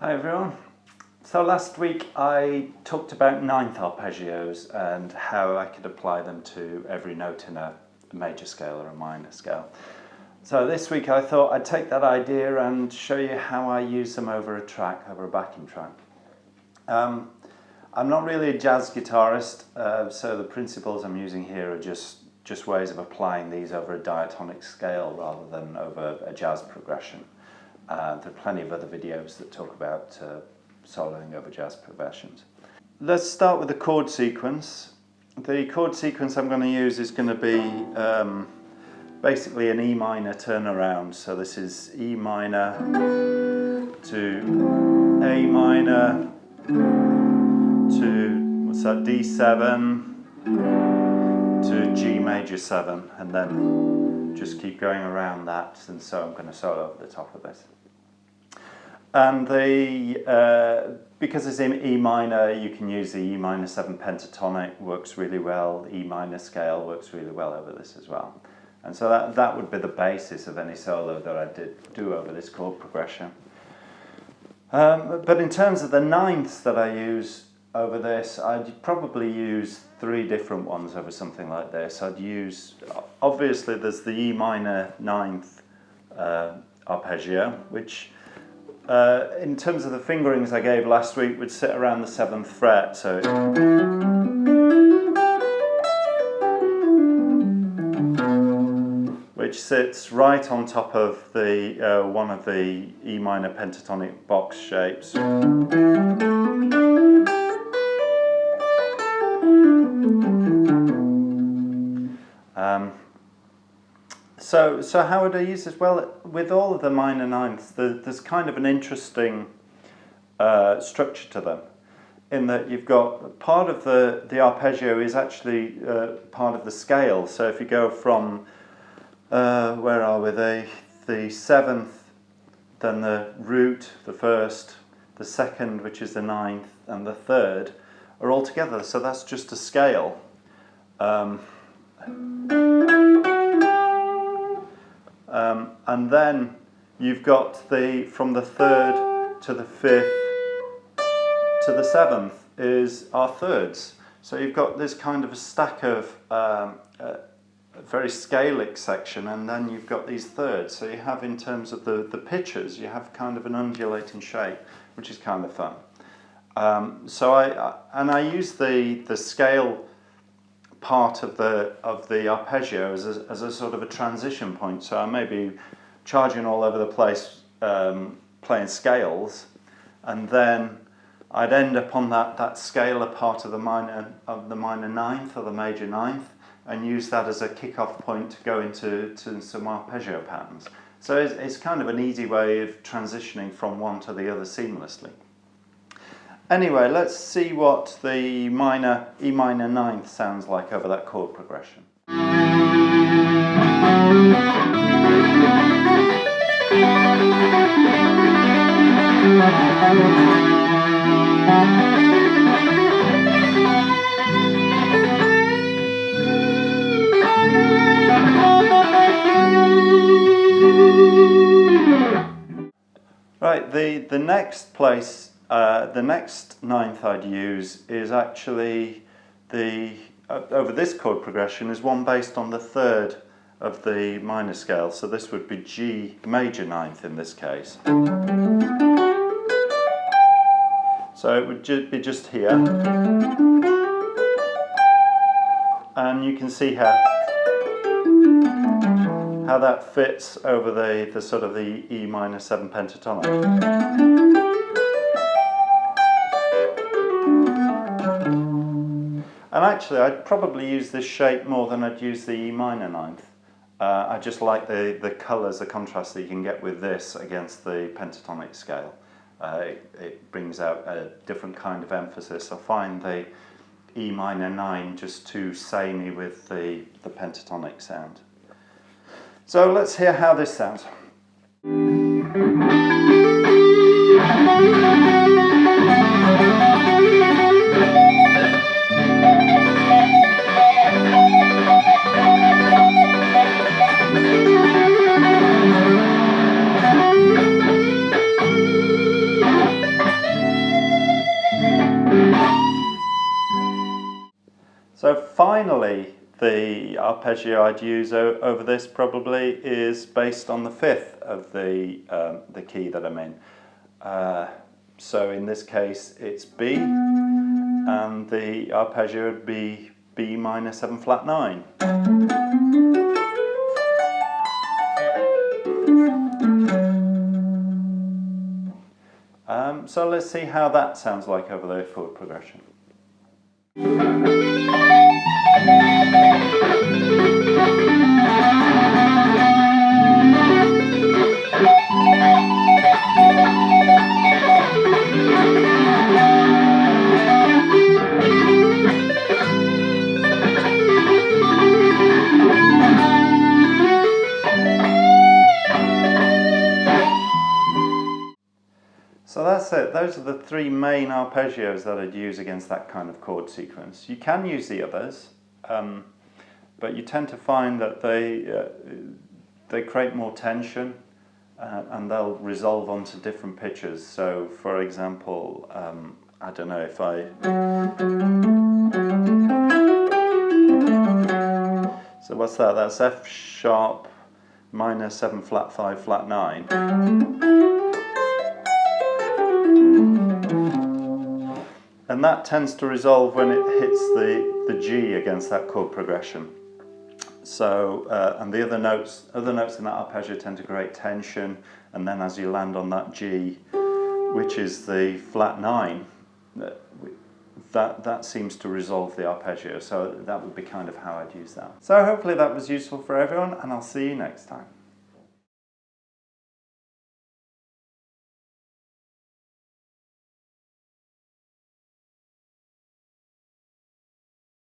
Hi everyone. So last week I talked about 9th arpeggios and how I could apply them to every note in a major scale or a minor scale. So this week I thought I'd take that idea and show you how I use them over a track, over a backing track. I'm not really a jazz guitarist, so the principles I'm using here are just ways of applying these over a diatonic scale rather than over a jazz progression. There are plenty of other videos that talk about soloing over jazz progressions. Let's start with the chord sequence. The chord sequence I'm going to use is going to be basically an E minor turnaround. So this is E minor to A minor to, what's that, D7 to G major 7, and then just keep going around that, and so I'm going to solo over the top of this. And because it's in E minor, you can use the E minor 7 pentatonic, works really well. E minor scale works really well over this as well. And so that would be the basis of any solo that I do over this chord progression. But in terms of the ninths that I use over this, I'd probably use 3 different ones over something like this. I'd use, obviously there's the E minor 9th arpeggio, which in terms of the fingerings I gave last week would sit around the 7th fret, so which sits right on top of the one of the E minor pentatonic box shapes. So how would I use this? Well, with all of the minor ninths, there's kind of an interesting structure to them, in that you've got part of the arpeggio is actually part of the scale. So if you go from, where are we, the 7th, then the root, the 1st, the 2nd, which is the 9th, and the 3rd, are all together. So that's just a scale. And then you've got from the 3rd to the 5th to the 7th are thirds. So you've got this kind of a stack of a very scalic section, and then you've got these thirds. So you have, in terms of the pitches, you have kind of an undulating shape, which is kind of fun. So I use the scale part of the arpeggio as a sort of a transition point. So I may be charging all over the place playing scales, and then I'd end up on that scalar part of the minor ninth or the major ninth, and use that as a kick-off point to go into some arpeggio patterns. So it's kind of an easy way of transitioning from one to the other seamlessly. Anyway, let's see what the E minor ninth sounds like over that chord progression. Right, the next place, the next ninth I'd use is actually over this chord progression is one based on the 3rd of the minor scale. So this would be G major ninth in this case. So it would be just here. And you can see how that fits over the sort of the E minor 7 pentatonic. And actually, I'd probably use this shape more than I'd use the E minor ninth. I just like the colours, the contrast that you can get with this against the pentatonic scale. It brings out a different kind of emphasis. I find the E minor 9 just too samey with the pentatonic sound. So let's hear how this sounds. finally, the arpeggio I'd use over this probably is based on the fifth of the key that I'm in. So in this case it's B, and the arpeggio would be B minor 7 flat 9. So let's see how that sounds like over the chord progression. So that's it. Those are the three main arpeggios that I'd use against that kind of chord sequence. You can use the others, but you tend to find that they create more tension, and they'll resolve onto different pitches. So, for example, I don't know if I... So what's that? That's F sharp minor 7 flat 5 flat 9. And that tends to resolve when it hits the G against that chord progression. So, and the other notes in that arpeggio tend to create tension, and then as you land on that G, which is the flat 9, that seems to resolve the arpeggio. So that would be kind of how I'd use that. So hopefully that was useful for everyone, and I'll see you next time.